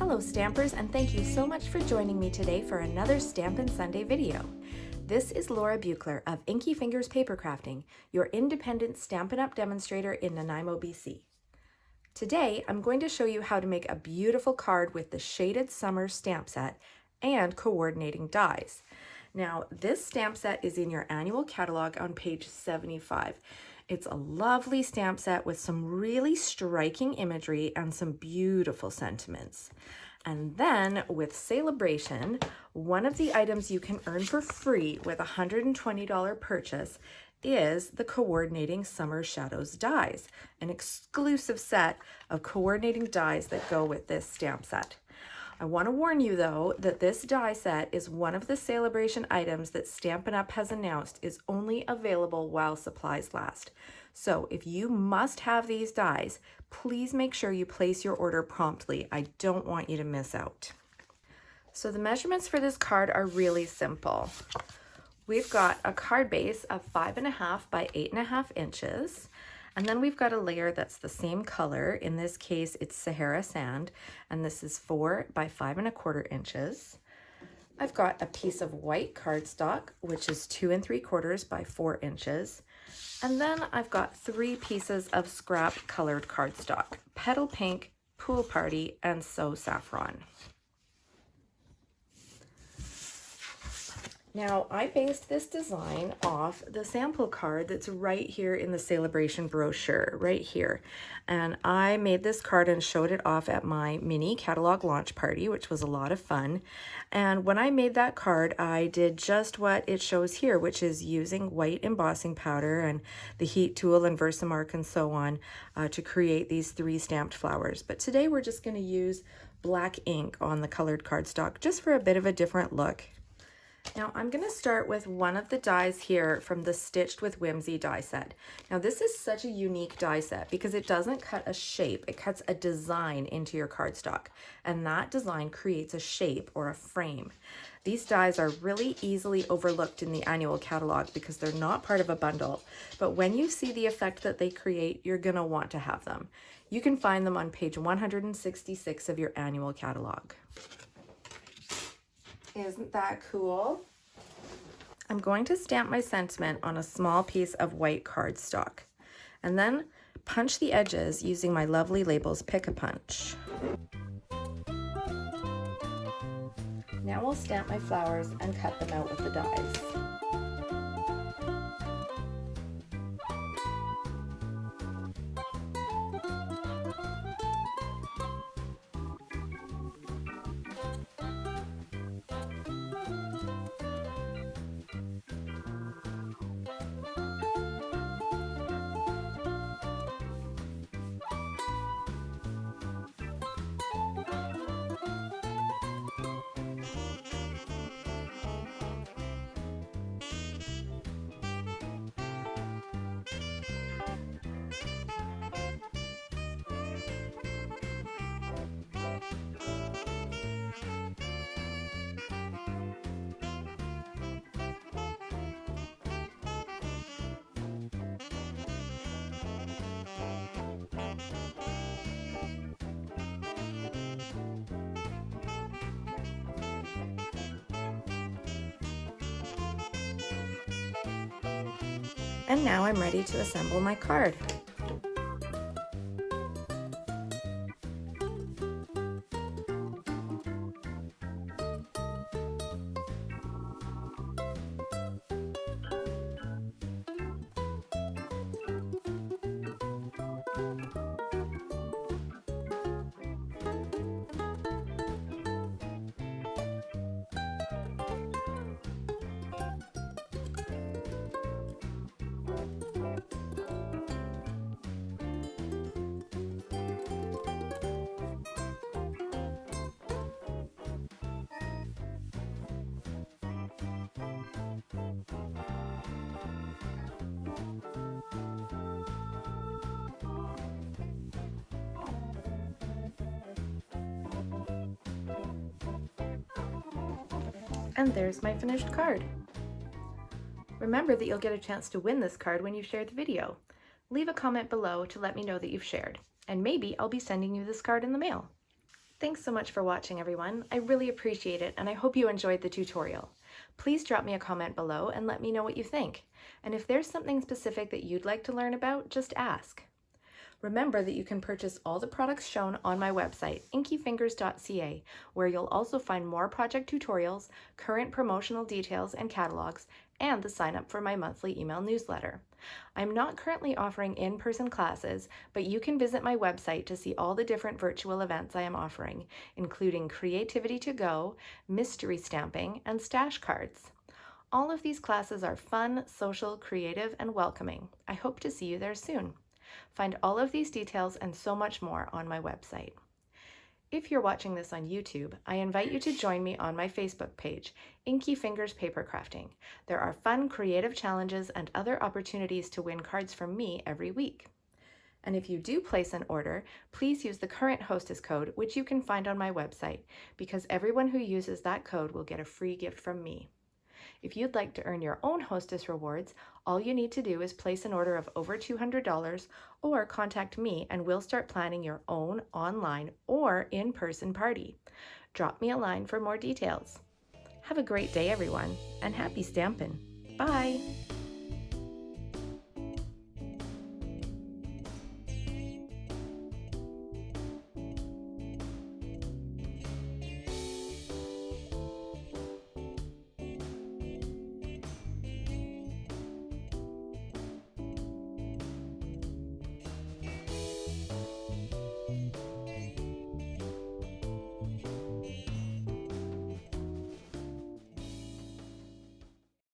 Hello Stampers, and thank you so much for joining me today for another Stampin' Sunday video. This is Laura Buechler of Inkyfingers Papercrafting, your independent Stampin' Up demonstrator in Nanaimo, BC. Today, I'm going to show you how to make a beautiful card with the Shaded Summer stamp set and coordinating dies. Now, this stamp set is in your annual catalog on page 75. It's a lovely stamp set with some really striking imagery and some beautiful sentiments. And then with Celebration, one of the items you can earn for free with a $120 purchase is the Coordinating Summer Shadows dies, an exclusive set of coordinating dies that go with this stamp set. I want to warn you though that this die set is one of the Celebration items that Stampin' Up has announced is only available while supplies last. So if you must have these dies, please make sure you place your order promptly. I don't want you to miss out. So the measurements for this card are really simple. We've got a card base of 5.5 by 8.5 inches. And then we've got a layer that's the same color. In this case, it's Sahara Sand, and this is 4 by 5.25 inches. I've got a piece of white cardstock, which is 2 3/4 by 4 inches. And then I've got 3 pieces of scrap colored cardstock, Petal Pink, Pool Party, and So Saffron. Now, I based this design off the sample card that's right here in the Celebration brochure, right here. And I made this card and showed it off at my mini catalog launch party, which was a lot of fun. And when I made that card, I did just what it shows here, which is using white embossing powder and the heat tool and Versamark and so on to create these 3 stamped flowers. But today we're just going to use black ink on the colored cardstock just for a bit of a different look. Now I'm going to start with one of the dies here from the Stitched with Whimsy die set. Now this is such a unique die set because it doesn't cut a shape, it cuts a design into your cardstock, and that design creates a shape or a frame. These dies are really easily overlooked in the annual catalog because they're not part of a bundle, but when you see the effect that they create, you're going to want to have them. You can find them on page 166 of your annual catalog. Isn't that cool? I'm going to stamp my sentiment on a small piece of white cardstock and then punch the edges using my lovely Labels Pick-a-Punch. Now I'll stamp my flowers and cut them out with the dies. And now I'm ready to assemble my card. And there's my finished card. Remember that you'll get a chance to win this card when you share the video. Leave a comment below to let me know that you've shared, and maybe I'll be sending you this card in the mail. Thanks so much for watching, everyone. I really appreciate it, and I hope you enjoyed the tutorial. Please drop me a comment below and let me know what you think. And if there's something specific that you'd like to learn about, just ask. Remember that you can purchase all the products shown on my website, inkyfingers.ca, where you'll also find more project tutorials, current promotional details and catalogs, and the sign up for my monthly email newsletter. I'm not currently offering in-person classes, but you can visit my website to see all the different virtual events I am offering, including Creativity to Go, Mystery Stamping, and Stash Cards. All of these classes are fun, social, creative, and welcoming. I hope to see you there soon. Find all of these details and so much more on my website. If you're watching this on YouTube, I invite you to join me on my Facebook page, Inkyfingers Papercrafting. There are fun, creative challenges and other opportunities to win cards from me every week. And if you do place an order, please use the current Hostess Code, which you can find on my website, because everyone who uses that code will get a free gift from me. If you'd like to earn your own Hostess rewards, all you need to do is place an order of over $200 or contact me and we'll start planning your own online or in-person party. Drop me a line for more details. Have a great day, everyone, and happy stampin'. Bye!